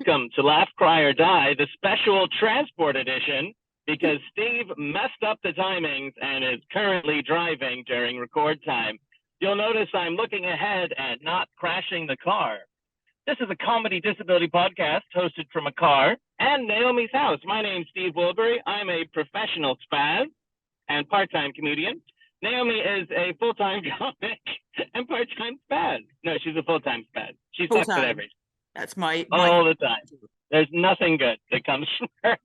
Welcome to Laugh, Cry, or Die, the special transport edition, because Steve messed up the timings and is currently driving during record time. You'll notice I'm looking ahead and not crashing the car. This is a comedy disability podcast hosted from a car and Naomi's house. My name's Steve Wilbury. I'm a professional spaz and part-time comedian. Naomi is a full-time comic and part-time spaz. No, she's a full-time spaz. She sucks at everything. That's my all the time. There's nothing good that comes from her.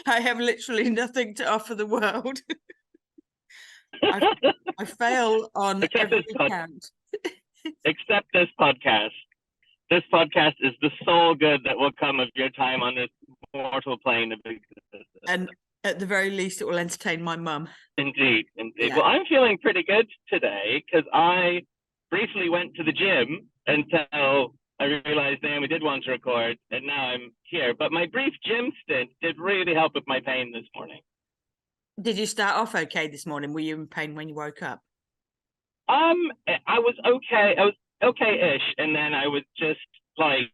I have literally nothing to offer the world. I fail on every account. Except this podcast. This podcast is the sole good that will come of your time on this mortal plane of existence. And at the very least, it will entertain my mum. Indeed. Yeah. Well, I'm feeling pretty good today because I briefly went to the gym until I realized Naomi did want to record, and now I'm here. But my brief gym stint did really help with my pain this morning. Did you start off okay this morning? Were you in pain when you woke up? I was okay. I was okay-ish, and then I was just like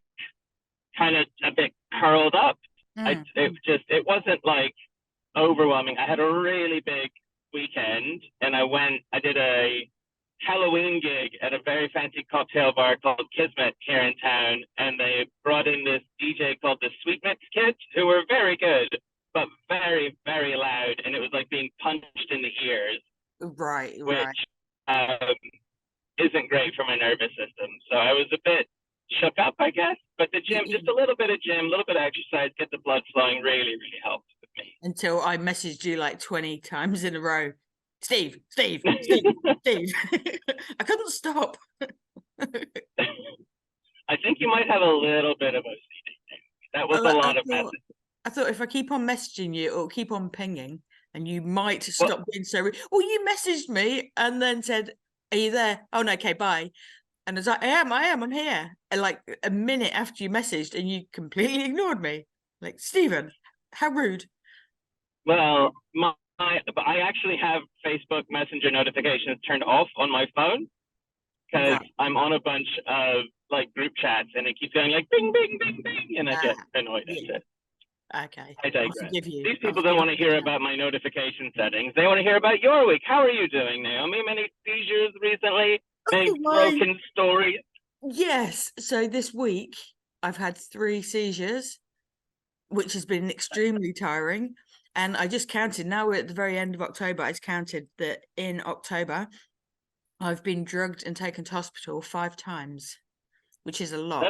kind of a bit curled up. It wasn't like overwhelming. I had a really big weekend, and I did a Halloween gig at a very fancy cocktail bar called Kismet here in town, and they brought in this DJ called the Sweet Mix Kids, who were very good, but very, very loud, and it was like being punched in the ears. Right. Isn't great for my nervous system. So I was a bit shook up, I guess, but the gym, just a little bit of gym, a little bit of exercise, get the blood flowing, really, really helped with me. Until I messaged you like 20 times in a row. Steve. I couldn't stop. I think you might have a little bit of OCD. That was a lot of messages. I thought if I keep on messaging you, it'll keep on pinging, and you might stop being so rude. Well, you messaged me and then said, "Are you there?" "Oh, no, okay, bye." And I was like, I am, I'm here. And like a minute after you messaged, and you completely ignored me. Like, Stephen, how rude. Well, but I actually have Facebook Messenger notifications turned off on my phone because I'm on a bunch of like group chats and it keeps going like bing, bing, bing, bing, and I get annoyed at it. Okay. I digress. These people don't want to hear about my notification settings. They want to hear about your week. How are you doing, Naomi? Many seizures recently? Big broken stories? Yes. So this week I've had 3 seizures, which has been extremely tiring. And I just counted, now we're at the very end of October, I just counted that in October, I've been drugged and taken to hospital 5 times, which is a lot.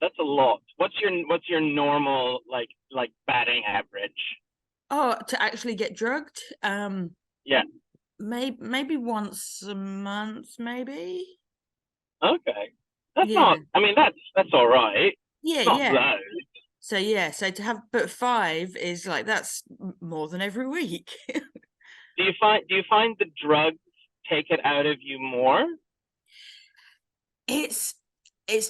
That's a lot. What's your normal, like batting average? Oh, to actually get drugged? Yeah. Maybe once a month, maybe. Okay. That's not, I mean, that's all right. Yeah, low. So to have, but 5 is like, that's more than every week. Do you find the drugs take it out of you more? It's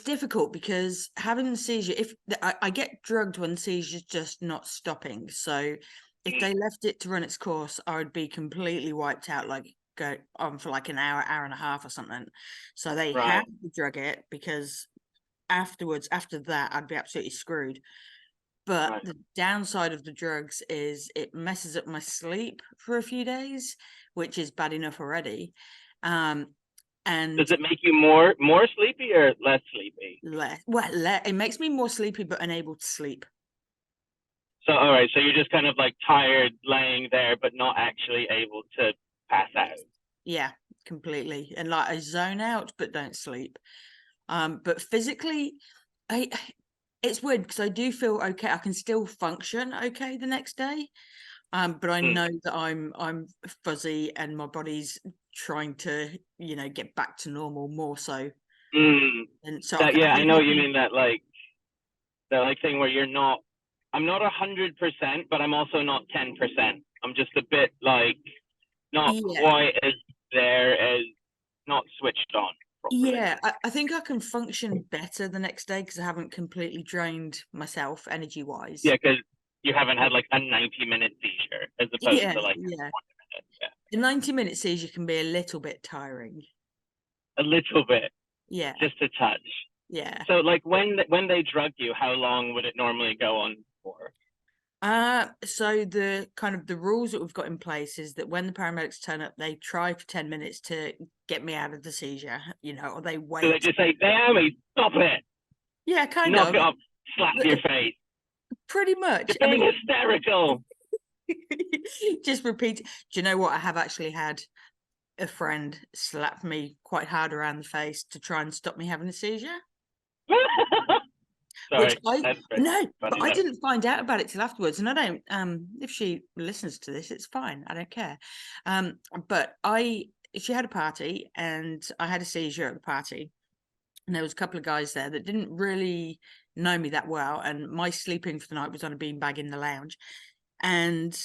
difficult because having the seizure, if I get drugged when the seizure's just not stopping. So if they left it to run its course, I would be completely wiped out, like go on for like an hour and a half or something. So they have to drug it because afterwards, after that, I'd be absolutely screwed. But the downside of the drugs is it messes up my sleep for a few days, which is bad enough already. And does it make you more sleepy or less sleepy? It makes me more sleepy but unable to sleep. So all right, so you're just kind of like tired laying there but not actually able to pass out. Yeah, completely. And like I zone out but don't sleep. But physically it's weird because I do feel okay. I can still function okay the next day. But I know that I'm fuzzy and my body's trying to, get back to normal more so. And so I know you mean that like thing where I'm not 100%, but I'm also not 10%. I'm just a bit like not quite as there as not switched on properly. Yeah, I think I can function better the next day because I haven't completely drained myself energy-wise. Yeah, because you haven't had like a 90-minute seizure as opposed to like 1 minute. Yeah. The 90-minute seizure can be a little bit tiring. A little bit. Yeah. Just a touch. Yeah. So like when they drug you, how long would it normally go on for? So the kind of the rules that we've got in place is that when the paramedics turn up, they try for 10 minutes to get me out of the seizure, or they Do they wait. just say, Naomi, stop it, Yeah, kind knock of. it off, slap your face, Pretty much. you're being hysterical. Just repeat. Do you know what? I have actually had a friend slap me quite hard around the face to try and stop me having a seizure. Which Sorry, that's pretty no, but funny I though. didn't find out about it till afterwards, and I don't. If she listens to this, it's fine. I don't care. But she had a party, and I had a seizure at the party, and there was a couple of guys there that didn't really know me that well, and my sleeping for the night was on a beanbag in the lounge, and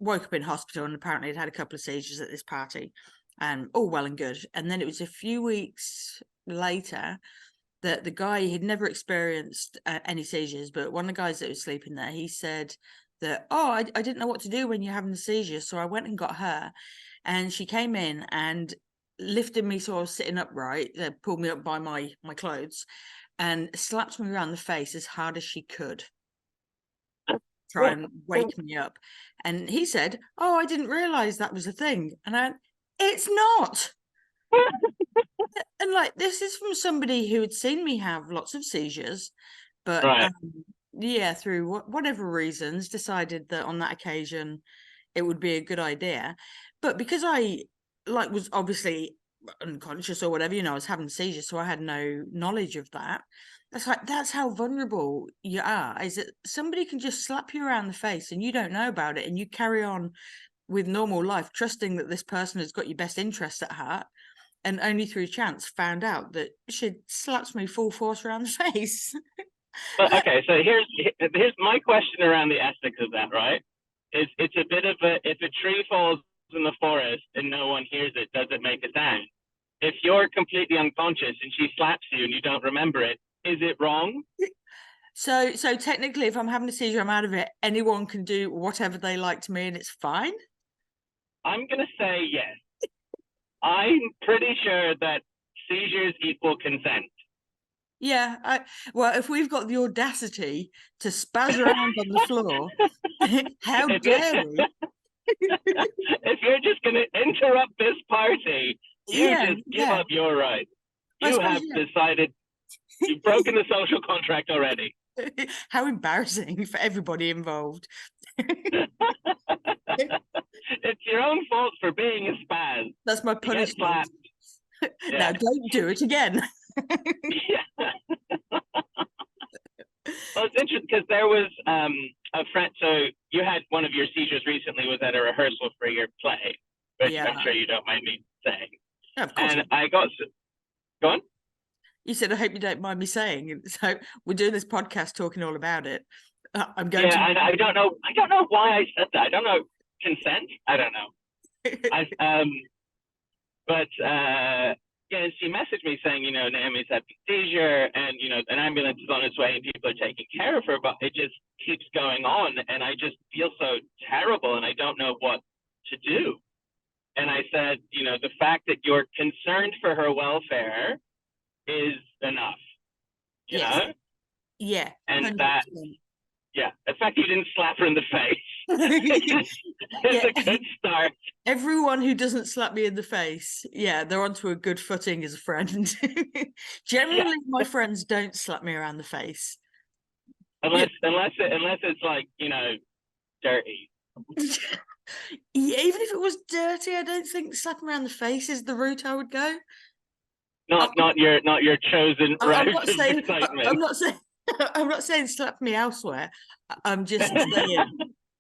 woke up in hospital, and apparently had a couple of seizures at this party, and all well and good. And then it was a few weeks later that the guy had never experienced any seizures, but one of the guys that was sleeping there, he said that, oh, I didn't know what to do when you're having a seizure, so I went and got her, and she came in and lifted me so I was sitting upright, pulled me up by my clothes, and slapped me around the face as hard as she could, try and wake me up. And he said, oh, I didn't realize that was a thing. And I went, it's not. And like, this is from somebody who had seen me have lots of seizures, but Right. yeah, through whatever reasons, decided that on that occasion it would be a good idea. But because I was obviously unconscious or whatever, I was having seizures, so I had no knowledge of that. That's how vulnerable you are, is that somebody can just slap you around the face and you don't know about it, and you carry on with normal life, trusting that this person has got your best interests at heart, and only through chance found out that she slaps me full force around the face. But okay, so here's my question around the ethics of that, right? It's a bit of a, if a tree falls in the forest and no one hears it, does it make a sound? If you're completely unconscious and she slaps you and you don't remember it, is it wrong? So technically, if I'm having a seizure, I'm out of it. Anyone can do whatever they like to me, and it's fine. I'm gonna say yes. I'm pretty sure that seizures equal consent. Yeah, well, if we've got the audacity to spaz around on the floor, how dare we? If you're just gonna interrupt this party, you Yeah, just give yeah. up your right. I You suppose, have decided you've broken the social contract already. yeah. How embarrassing for everybody involved. It's your own fault for being a spaz. That's my You get punishment. slapped. Now, Yeah. don't do it again. Yeah. Well, it's interesting because there was a friend. So you had one of your seizures recently was at a rehearsal for your play, which Yeah. I'm sure you don't mind me saying. Yeah, of course. And I got go on. You said, I hope you don't mind me saying. So we're doing this podcast talking all about it. I'm going Yeah, to. I don't know. I don't know why I said that. I don't know. Consent. I don't know. I but yeah, she messaged me saying, Naomi's had a seizure, and an ambulance is on its way, and people are taking care of her, but it just keeps going on, and I just feel so terrible, and I don't know what to do. And I said, the fact that you're concerned for her welfare is enough, Yes. Yeah. and 100%. that, yeah, the fact that you didn't slap her in the face is a good start. Everyone who doesn't slap me in the face, they're onto a good footing as a friend. Generally, my friends don't slap me around the face. Unless it's like, dirty. Yeah, even if it was dirty, I don't think slapping around the face is the route I would go. Not your chosen route of excitement. I'm not saying slap me elsewhere. I'm just saying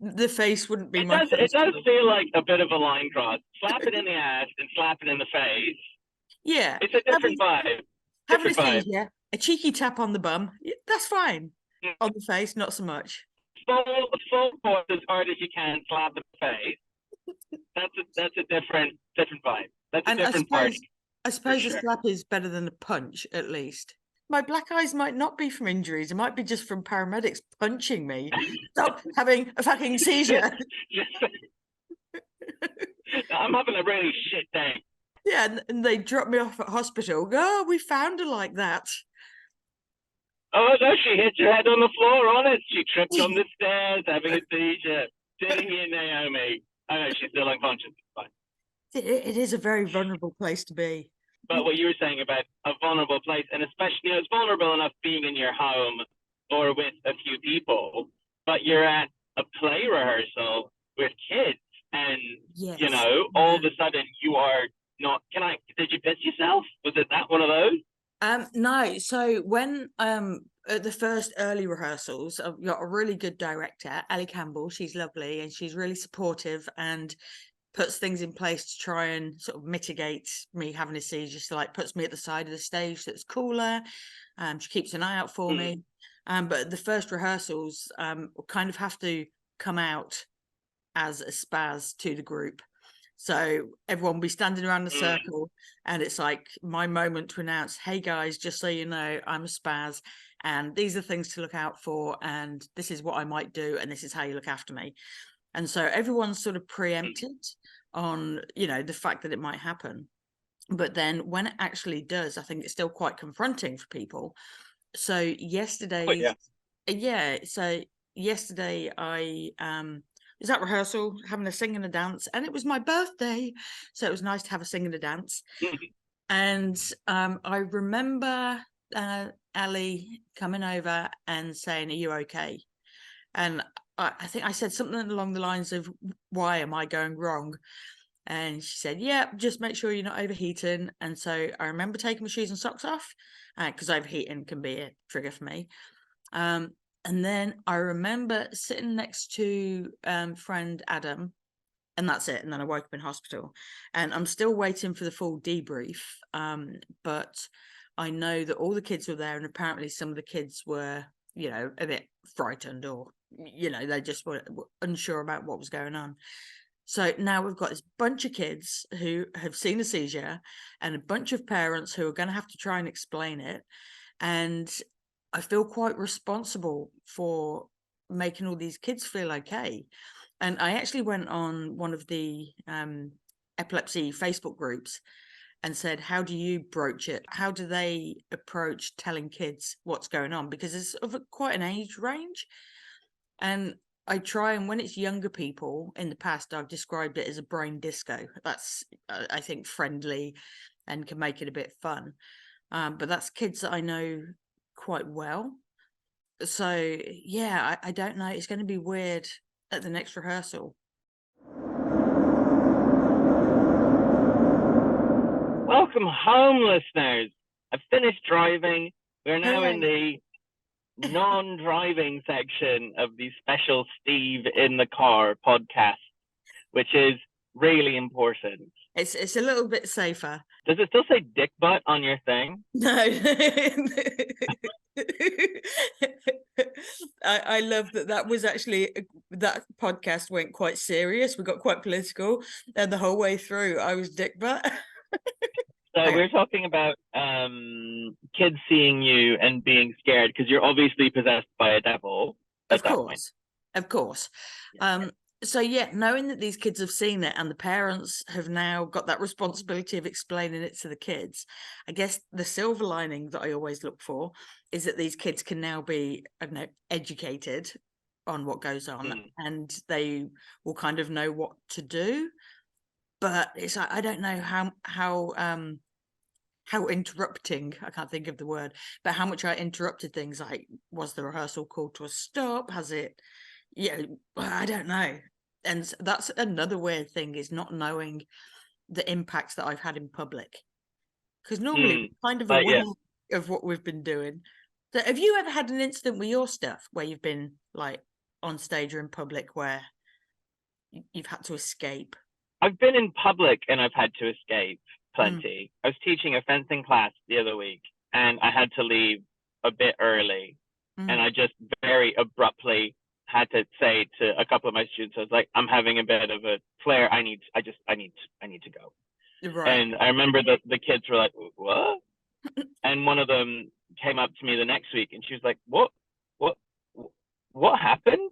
the face wouldn't be my. It does feel like a bit of a line cross. Slap it in the ass and slap it in the face. Yeah, it's a different vibe. Having a seizure, a cheeky tap on the bum, that's fine. On the face, not so much. Full force as hard as you can, slap the face. That's a different vibe. That's a different party. I suppose a slap is better than a punch, at least. My black eyes might not be from injuries. It might be just from paramedics punching me. Stop having a fucking seizure. I'm having a really shit day. Yeah, and they drop me off at hospital. Oh, we found her like that. Oh no, she hit her head on the floor on it. She tripped on the stairs, having a seizure. Sitting here, Naomi. Oh no, she's still unconscious. It's fine. It is a very vulnerable place to be. But what you were saying about a vulnerable place, and especially, it's vulnerable enough being in your home or with a few people, but you're at a play rehearsal with kids, and Yes. all of a sudden you are not. Did you piss yourself? Was it that one of those? No. So when at the first early rehearsals, I've got a really good director, Ellie Campbell. She's lovely and she's really supportive and puts things in place to try and sort of mitigate me having a seizure. So like puts me at the side of the stage so it's cooler. She keeps an eye out for me. But the first rehearsals kind of have to come out as a spaz to the group. So everyone will be standing around the circle and it's like my moment to announce, hey guys, just so you know, I'm a spaz and these are things to look out for and this is what I might do and this is how you look after me. And so everyone's sort of preempted on, the fact that it might happen. But then when it actually does, I think it's still quite confronting for people. So yesterday, so yesterday I was at rehearsal having a sing and a dance, and it was my birthday, so it was nice to have a sing and a dance. And I remember Ellie coming over and saying, "Are you okay?" And I think I said something along the lines of, "Why am I going wrong?" And she said, "Yeah, just make sure you're not overheating." And so I remember taking my shoes and socks off because overheating can be a trigger for me. And then I remember sitting next to friend Adam, and that's it. And then I woke up in hospital, and I'm still waiting for the full debrief. But I know that all the kids were there, and apparently some of the kids were, a bit frightened, or they just were unsure about what was going on. So now we've got this bunch of kids who have seen a seizure and a bunch of parents who are going to have to try and explain it. And I feel quite responsible for making all these kids feel okay. And I actually went on one of the epilepsy Facebook groups and said, how do you broach it? How do they approach telling kids what's going on? Because it's of quite an age range. And I try, and when it's younger people, in the past, I've described it as a brain disco. That's, I think, friendly and can make it a bit fun. But that's kids that I know quite well. So, yeah, I don't know. It's going to be weird at the next rehearsal. Welcome home, listeners. I've finished driving. We're now in the non-driving section of the special Steve in the Car podcast, which is really important. It's a little bit safer. Does it still say dick butt on your thing? No. I love that was actually, that podcast went quite serious. We got quite political, and the whole way through I was dick butt. So we're talking about kids seeing you and being scared because you're obviously possessed by a devil. Of course. Yeah. So yeah, knowing that these kids have seen it and the parents have now got that responsibility of explaining it to the kids, I guess the silver lining that I always look for is that these kids can now be, educated on what goes on, and they will kind of know what to do. But it's like, I don't know how interrupting, I can't think of the word, but how much I interrupted things. Like, was the rehearsal called to a stop? Has it, I don't know. And that's another weird thing, is not knowing the impacts that I've had in public. Because normally we're kind of aware of what we've been doing. So have you ever had an incident with your stuff where you've been like on stage or in public where you've had to escape? I've been in public and I've had to escape plenty. I was teaching a fencing class the other week and I had to leave a bit early. And I just very abruptly had to say to a couple of my students, I was like, I'm having a bit of a flare. I need to go. Right. And I remember the kids were like, what? And one of them came up to me the next week and she was like, what happened?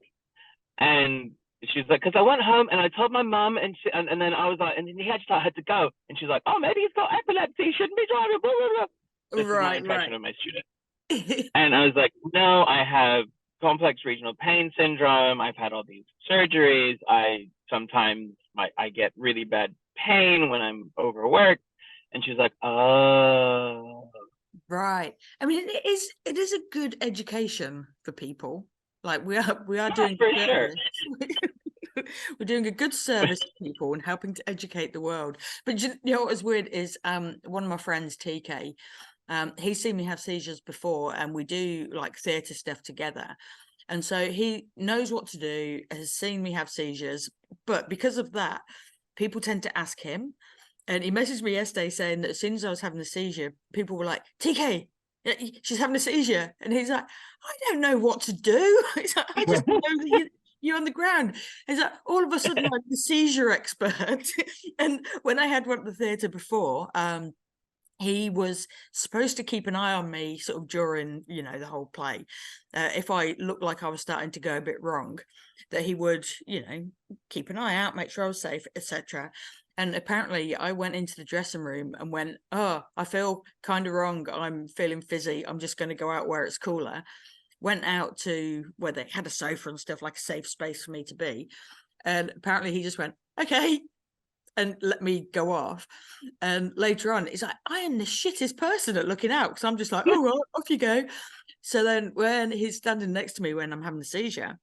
And she's like, because I went home and I told my mum, and then I was like, and he actually had to go. And she's like, oh, maybe he's got epilepsy. He shouldn't be driving. Blah, blah, blah. This is my impression of my student. And I was like, no, I have complex regional pain syndrome. I've had all these surgeries. I sometimes I get really bad pain when I'm overworked. And she's like, oh. Right. I mean, it is a good education for people. Like we are Yeah, doing for a sure. service. We're doing a good service to people and helping to educate the world. But you know what was weird is one of my friends, TK, he's seen me have seizures before, and we do like theatre stuff together. And so he knows what to do, has seen me have seizures, but because of that, people tend to ask him. And he messaged me yesterday saying that as soon as I was having a seizure, people were like, TK, she's having a seizure. And he's like, I don't know what to do. He's like, I just know that you're on the ground. He's like, all of a sudden, I'm the seizure expert. And when I had one at the theatre before, he was supposed to keep an eye on me sort of during, the whole play. If I looked like I was starting to go a bit wrong, that he would, keep an eye out, make sure I was safe, etc. And apparently I went into the dressing room and went, oh, I feel kind of wrong. I'm feeling fizzy. I'm just going to go out where it's cooler. Went out to where they had a sofa and stuff, like a safe space for me to be. And apparently he just went, okay, and let me go off. And later on, he's like, I am the shittest person at looking out, because I'm just like, oh, well, off you go. So then when he's standing next to me when I'm having a seizure,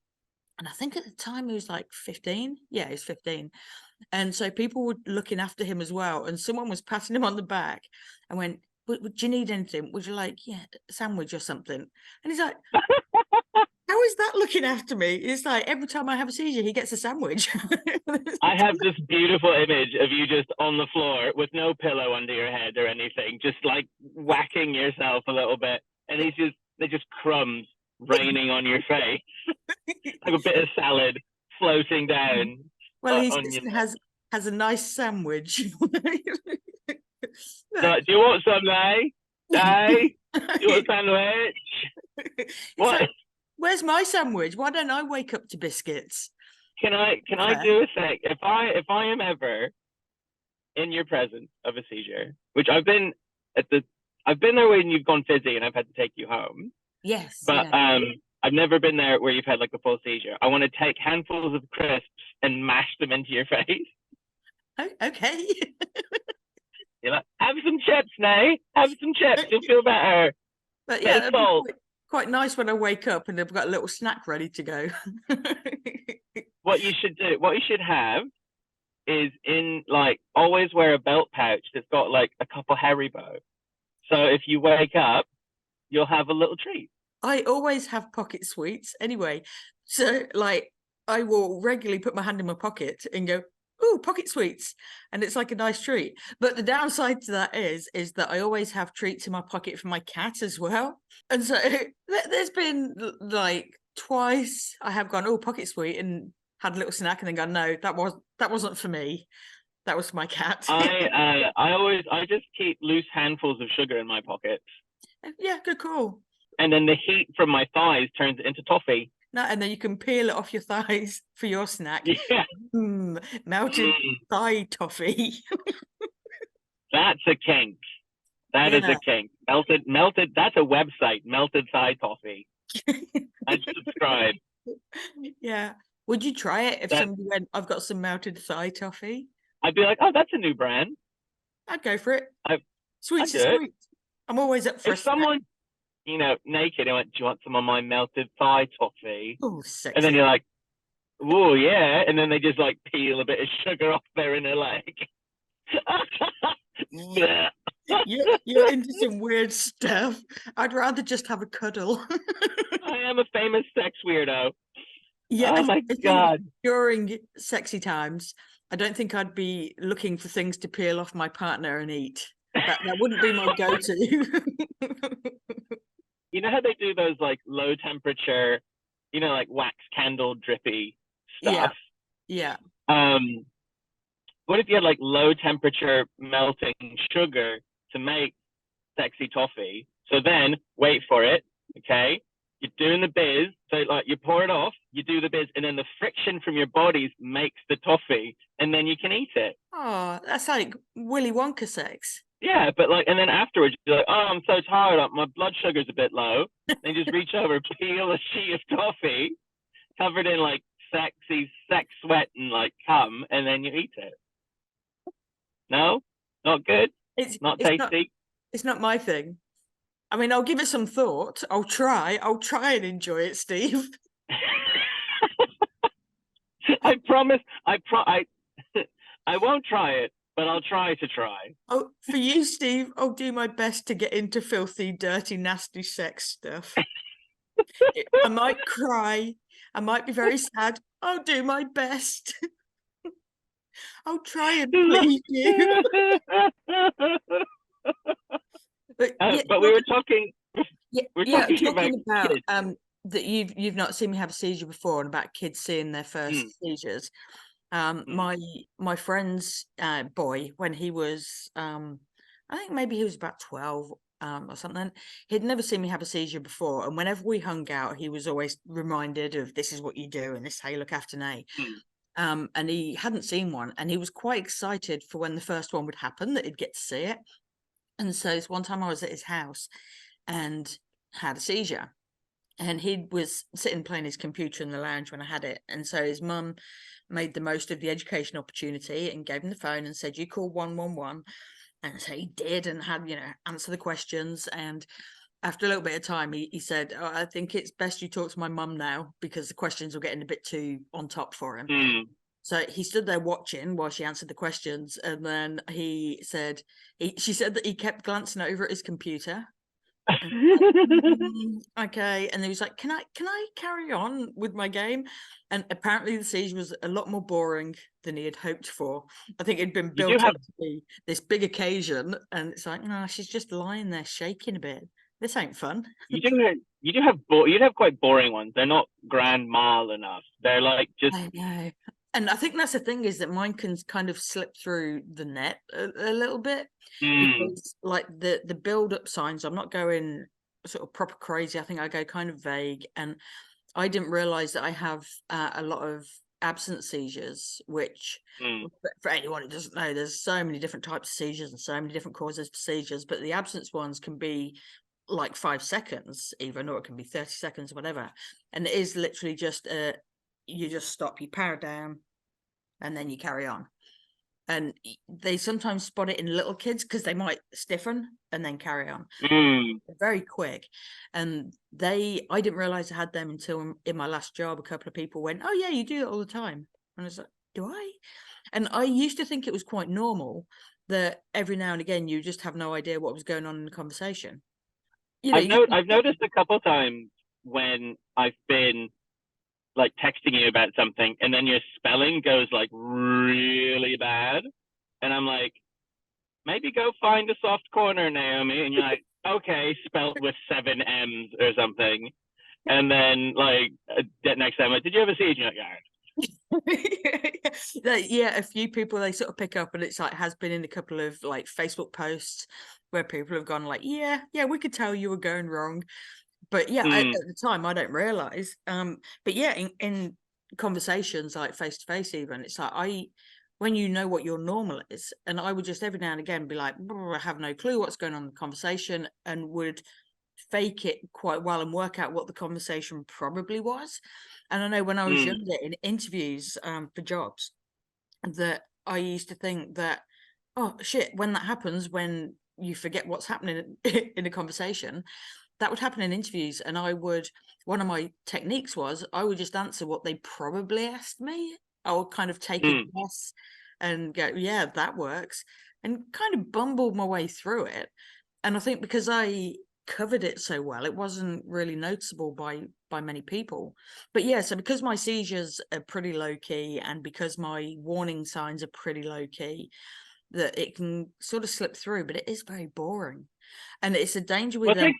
and I think at the time he was like 15. Yeah, he's 15. And so people were looking after him as well. And someone was patting him on the back and went, would you need anything? Would you like, a sandwich or something? And he's like, how is that looking after me? It's like every time I have a seizure, he gets a sandwich. I have this beautiful image of you just on the floor with no pillow under your head or anything, just like whacking yourself a little bit. And they're just crumbs raining on your face, like a bit of salad floating down Well, he on your has a nice sandwich. Do you want some, eh? Eh? Do you want a sandwich? What? Like, where's my sandwich? Why don't I wake up to biscuits? Can I do a sec? If I am ever in your presence of a seizure, which I've been there when you've gone fizzy and I've had to take you home. Yes. But yeah. I've never been there where you've had like a full seizure. I want to take handfuls of crisps and mash them into your face. Oh, okay. You're like, have some chips, Nay. Have some chips. You'll feel better. But yeah, that'd be quite nice when I wake up and I've got a little snack ready to go. What you should do, what you should have is always wear a belt pouch that's got like a couple Haribo. So if you wake up, you'll have a little treat. I always have pocket sweets anyway. So like I will regularly put my hand in my pocket and go, oh, pocket sweets. And it's like a nice treat. But the downside to that is that I always have treats in my pocket for my cat as well. And so there's been like twice I have gone, oh, pocket sweet, and had a little snack and then gone, no, that wasn't for me. That was for my cat. I just keep loose handfuls of sugar in my pockets. Yeah, good call. And then the heat from my thighs turns it into toffee. No, and then you can peel it off your thighs for your snack. Yeah. Melted thigh toffee. That's a kink. That is a kink. Melted. That's a website. Melted thigh toffee. I'd subscribe. Yeah. Would you try it if somebody went, I've got some melted thigh toffee? I'd be like, oh, that's a new brand. I'd go for it. Sweet's sweet. I'm always up for if someone, naked, and went, do you want some of my melted thigh toffee? Oh, sexy. And then you're like, oh, yeah. And then they just like peel a bit of sugar off their inner leg. You're into some weird stuff. I'd rather just have a cuddle. I am a famous sex weirdo. Yeah. Oh my God. During sexy times, I don't think I'd be looking for things to peel off my partner and eat. That wouldn't be my go-to. You know how they do those like low temperature, like wax candle drippy stuff? Yeah. What if you had like low temperature melting sugar to make sexy toffee? So then, wait for it, okay? You're doing the biz, so like you pour it off, you do the biz, and then the friction from your bodies makes the toffee, and then you can eat it. Oh, that's like Willy Wonka sex. Yeah, but like, and then afterwards you're like, oh, I'm so tired. My blood sugar's a bit low. Then you just reach over, peel a sheet of coffee covered in like sexy sex sweat and like cum, and then you eat it. No, not good, It's not it's not tasty. it's not my thing. I mean, I'll give it some thought. I'll try and enjoy it, Steve. I promise. I won't try it, but I'll try to try. Oh, for you, Steve, I'll do my best to get into filthy, dirty, nasty sex stuff. I might cry. I might be very sad. I'll do my best. I'll try and please you. But yeah, But we were talking. yeah, We're yeah. talking about Talking about kids. that you've not seen me have a seizure before, and about kids seeing their Mm, first seizures. mm, My friend's boy, when he was I think maybe he was about 12 or something, he'd never seen me have a seizure before, and whenever we hung out, he was always reminded of this is what you do and this is how you look after Nay. mm. And he hadn't seen one, and he was quite excited for when the first one would happen, that he'd get to see it. And so this one time I was at his house and had a seizure, and he was sitting playing his computer in the lounge when I had it. And so his mum made the most of the education opportunity and gave him the phone and said, you call 111. And so he did, and had, answer the questions. And after a little bit of time, he said, oh, I think it's best you talk to my mum now, because the questions were getting a bit too on top for him. Mm. So he stood there watching while she answered the questions. And then she said that he kept glancing over at his computer. And okay. And he was like, can I carry on with my game? And apparently the siege was a lot more boring than he had hoped for. I think it'd been You do built have up to be this big occasion, and it's like, no, she's just lying there shaking a bit. This ain't fun. you'd have quite boring ones. They're not grand mal enough. They're like just I know. And I think that's the thing, is that mine can kind of slip through the net a little bit, mm, because like the build up signs, I'm not going sort of proper crazy. I think I go kind of vague, and I didn't realize that I have a lot of absence seizures, which mm, for anyone who doesn't know, there's so many different types of seizures and so many different causes for seizures, but the absence ones can be like 5 seconds even, or it can be 30 seconds, whatever. And it is literally just you just stop, you power down, and then you carry on. And they sometimes spot it in little kids because they might stiffen and then carry on. mm. They're very quick. And I didn't realize I had them until in my last job, a couple of people went, oh yeah, you do it all the time. And I was like, do I? And I used to think it was quite normal that every now and again you just have no idea what was going on in the conversation. You I've noticed a couple times when I've been like texting you about something, and then your spelling goes like really bad, and I'm like, maybe go find a soft corner, Naomi, and you're like, okay, spelt with 7 M's or something, and then like next time, like, did you ever see it? And you're like, yeah. Yeah, a few people they sort of pick up, and it's like has been in a couple of like Facebook posts where people have gone like, yeah, we could tell you were going wrong. But yeah, at the time I don't realize. But yeah, in conversations like face to face, even, it's like when you know what your normal is, and I would just every now and again be like, I have no clue what's going on in the conversation, and would fake it quite well and work out what the conversation probably was. And I know when I was Mm, younger in interviews for jobs, that I used to think that, oh shit, when that happens, when you forget what's happening in a conversation, that would happen in interviews. And one of my techniques was I would just answer what they probably asked me. I would kind of take a mm. guess and go, yeah, that works, and kind of bumbled my way through it. And I think because I covered it so well, it wasn't really noticeable by many people. But yeah, so because my seizures are pretty low key, and because my warning signs are pretty low key, that it can sort of slip through, but it is very boring. And it's a danger Well,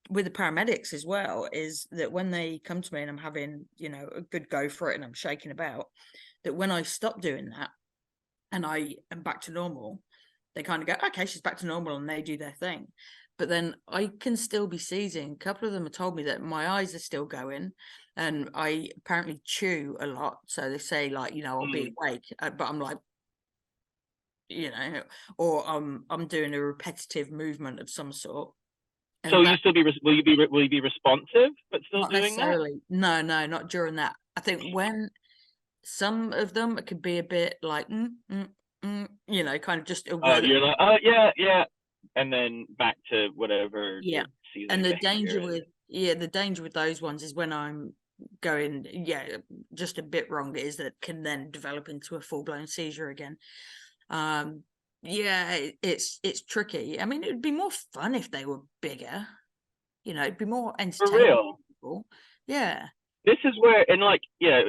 with the paramedics as well, is that when they come to me and I'm having, a good go for it and I'm shaking about, that when I stop doing that and I am back to normal, they kind of go, okay, she's back to normal, and they do their thing. But then I can still be seizing. A couple of them have told me that my eyes are still going, and I apparently chew a lot. So they say, like, I'll be mm. awake, but I'm like, you know, or I'm doing a repetitive movement of some sort. So And that, will you be responsive but still not doing that? necessarily. No, not during that. I think when some of them could be a bit like, you know, kind of just Oh, aware that, you're like, oh yeah, yeah, and then back to whatever yeah. the And seizing the behavior danger is. with, the danger with those ones is when I'm going, just a bit wrong, is that can then develop into a full blown seizure again. Um, yeah, it's tricky. I mean, it would be more fun if they were bigger. You know, it'd be more For entertaining real. for people. Yeah. This is where, and like, yeah,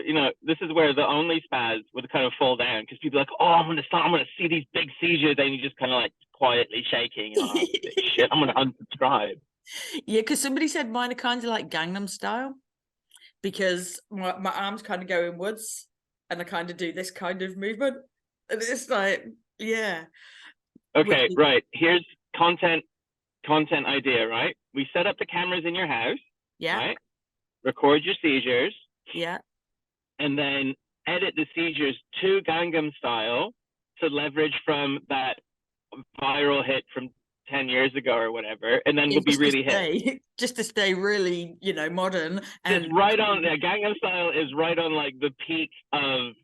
this is where the only spaz would kind of fall down because people are like, oh, I'm gonna see these big seizures, and you just kind of like quietly shaking, and oh shit, I'm gonna unsubscribe. Yeah, because somebody said mine are kind of like Gangnam Style because my arms kind of go inwards and I kind of do this kind of movement. And it's like, yeah. Which Okay, is, right. Here's content idea, right? We set up the cameras in your house, yeah, right? Record your seizures, yeah. and then edit the seizures to Gangnam Style to leverage from that viral hit from 10 years ago or whatever, and then we'll be Just to really hit. stay, just to stay really, modern It's and right on, yeah, Gangnam Style is right on like the peak of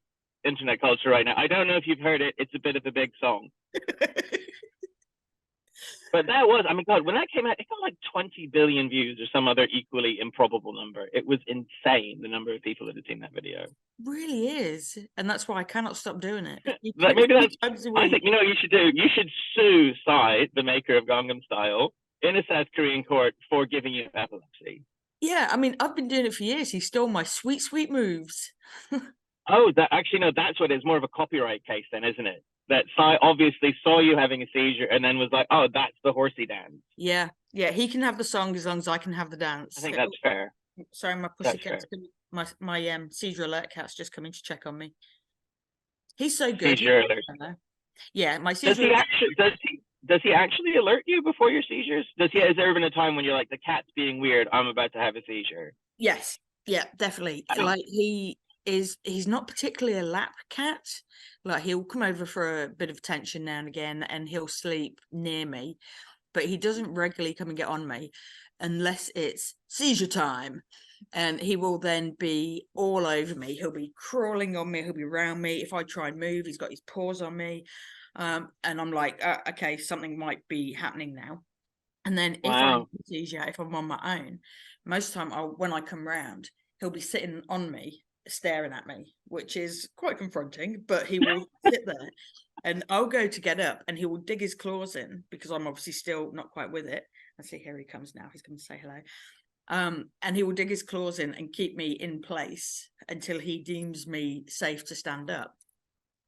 internet culture right now. I don't know if you've heard it. It's a bit of a big song. But that was, I mean, God, when that came out, it got like 20 billion views or some other equally improbable number. It was insane, the number of people that had seen that video. really is. And that's why I cannot stop doing it. Maybe 3 that's, times a I week. think, you should do? You should sue Psy, the maker of Gangnam Style, in a South Korean court for giving you epilepsy. Yeah, I mean, I've been doing it for years. He stole my sweet, sweet moves. Oh, that actually, no, that's what it is. More of a copyright case then, isn't it? That Psy obviously saw you having a seizure and then was like, oh, that's the horsey dance. Yeah, he can have the song as long as I can have the I dance. think that's fair. Sorry, my That's fair. pussycat's my seizure alert cat's just coming to check on me. He's so good. Seizure alert. Yeah, my Does seizure he alert. actually? Does he actually alert you before your seizures? Has there ever been a time when you're like, the cat's being weird, I'm about to have a seizure? Yes, yeah, definitely. Like he's not particularly a lap cat. Like he'll come over for a bit of attention now and again, and he'll sleep near me, but he doesn't regularly come and get on me unless it's seizure time. And he will then be all over me. He'll be crawling on me. He'll be around me. If I try and move, he's got his paws on me. And I'm like, okay, something might be happening now. And then if I'm Wow. seizure, if I'm on my own, most of the time when I come round, he'll be sitting on me, staring at me, which is quite confronting, but he will sit there and I'll go to get up and he will dig his claws in because I'm obviously still not quite with it. I see here he comes now. He's going to say hello. And he will dig his claws in and keep me in place until he deems me safe to stand up.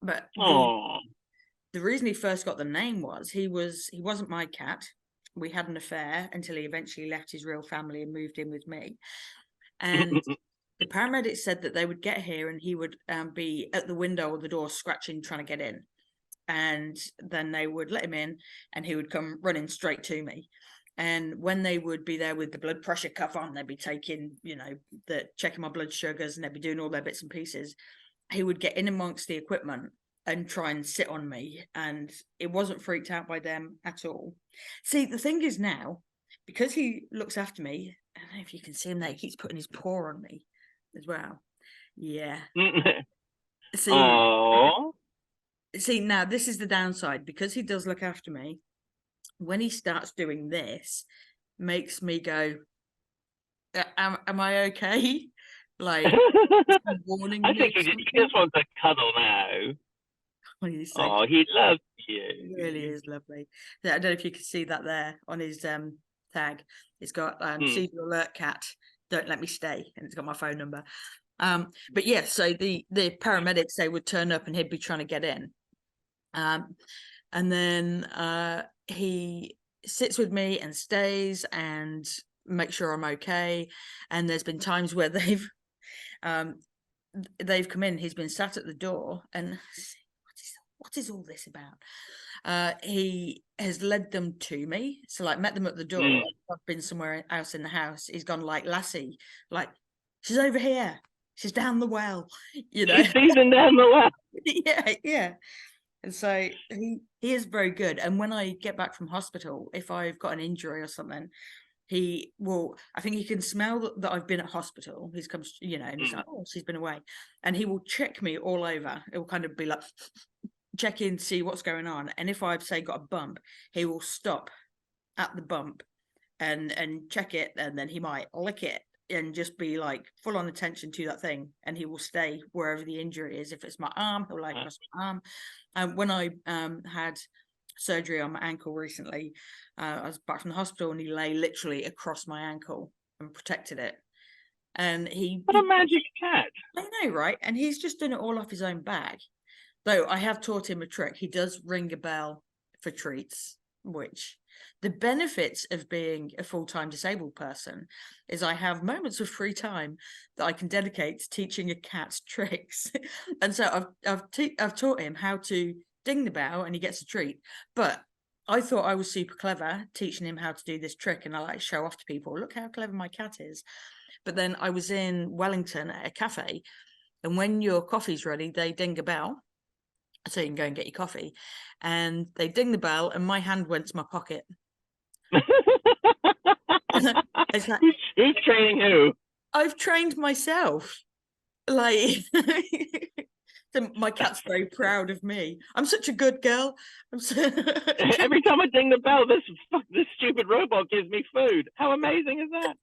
But the reason he first got the name was he wasn't my cat. We had an affair until he eventually left his real family and moved in with me. And the paramedics said that they would get here and he would be at the window or the door scratching, trying to get in. And then they would let him in and he would come running straight to me. And when they would be there with the blood pressure cuff on, they'd be taking, checking my blood sugars and they'd be doing all their bits and pieces. He would get in amongst the equipment and try and sit on me. And it wasn't freaked out by them at all. See, the thing is now, because he looks after me, I don't know if you can see him there, he keeps putting his paw on me as well. Yeah. See, now this is the downside. Because he does look after me, when he starts doing this, makes me go, am I okay? Like, warning I me. think he just wants to cuddle now. Oh, he loves you. He really is lovely. I don't know if you can see that there on his tag. It's got seizure alert cat, don't let me stay, and it's got my phone number. But yeah, so the paramedics, they would turn up and he'd be trying to get in. And then he sits with me and stays and makes sure I'm okay. And there's been times where they've come in, he's been sat at the door and what is all this about? He has led them to me. So like met them at the door. I've been somewhere else in the house. He's gone like, Lassie, like, she's over here. She's down the well, She's seizing down the well. Yeah. And so he is very good. And when I get back from hospital, if I've got an injury or something, he will, I think he can smell that I've been at hospital. He's come, and he's like, oh, she's been away. And he will check me all over. It will kind of be like, check in, see what's going on. And if I've, say, got a bump, he will stop at the bump and check it. And then he might lick it and just be like full on attention to that thing. And he will stay wherever the injury is. If it's my arm, he'll like cross my arm. When I had surgery on my ankle recently, I was back from the hospital and he lay literally across my ankle and protected it. And what a magic cat. I know, right? And he's just done it all off his own bag. Though I have taught him a trick. He does ring a bell for treats, which the benefits of being a full-time disabled person is I have moments of free time that I can dedicate to teaching a cat tricks. And so I've taught him how to ding the bell and he gets a treat. But I thought I was super clever teaching him how to do this trick, and I like show off to people, look how clever my cat is. But then I was in Wellington at a cafe, and when your coffee's ready, they ding a bell. So you can go and get your coffee. And they ding the bell and my hand went to my pocket. It's like, who's training who? I've trained myself. Like, so my cat's very proud of me. I'm such a good girl. Every time I ding the bell, this stupid robot gives me food. How amazing is that?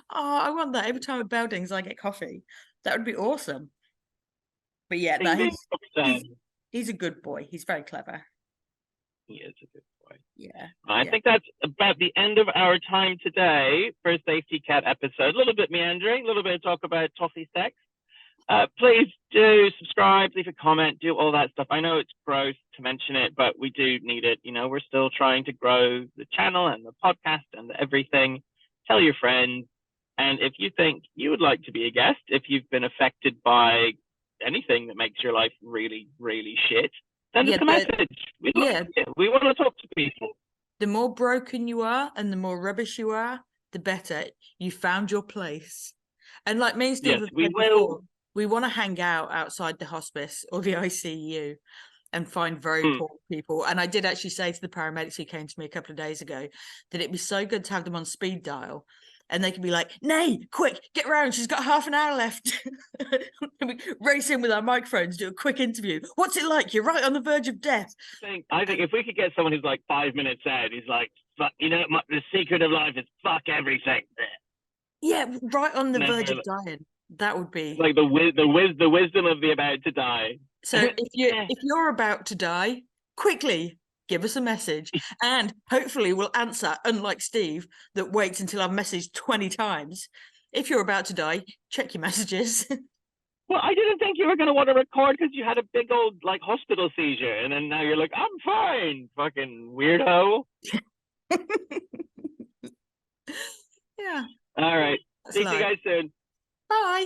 Oh, I want that. Every time a bell dings, I get coffee. That would be awesome. But yeah, no, he's a good boy. He's very clever. He is a good boy. Yeah. I think that's about the end of our time today for a Safety Cat episode. A little bit meandering, a little bit of talk about toffee sex. Please do subscribe, leave a comment, do all that stuff. I know it's gross to mention it, but we do need it. We're still trying to grow the channel and the podcast and everything. Tell your friends. And if you think you would like to be a guest, if you've been affected by anything that makes your life really, really shit, send us a message. We want to talk to people. The more broken you are and the more rubbish you are, the better. You found your place. And like me and Steve have said before, we want to hang out outside the hospice or the ICU and find very poor people. And I did actually say to the paramedics who came to me a couple of days ago that it'd be so good to have them on speed dial. And they could be like, Nay, quick, get round. She's got half an hour left. And we race in with our microphones, do a quick interview. What's it like? You're right on the verge of death. I think if we could get someone who's like 5 minutes out, he's like, fuck, the secret of life is fuck everything. Yeah, right on the verge of dying. That would be like the wisdom of the about to die. So if you're about to die, quickly give us a message, and hopefully we'll answer, unlike Steve, that waits until I've messaged 20 times. If you're about to die, check your messages. Well, I didn't think you were going to want to record because you had a big old, hospital seizure, and then now you're like, I'm fine, fucking weirdo. Yeah. All right. See you guys soon. Bye.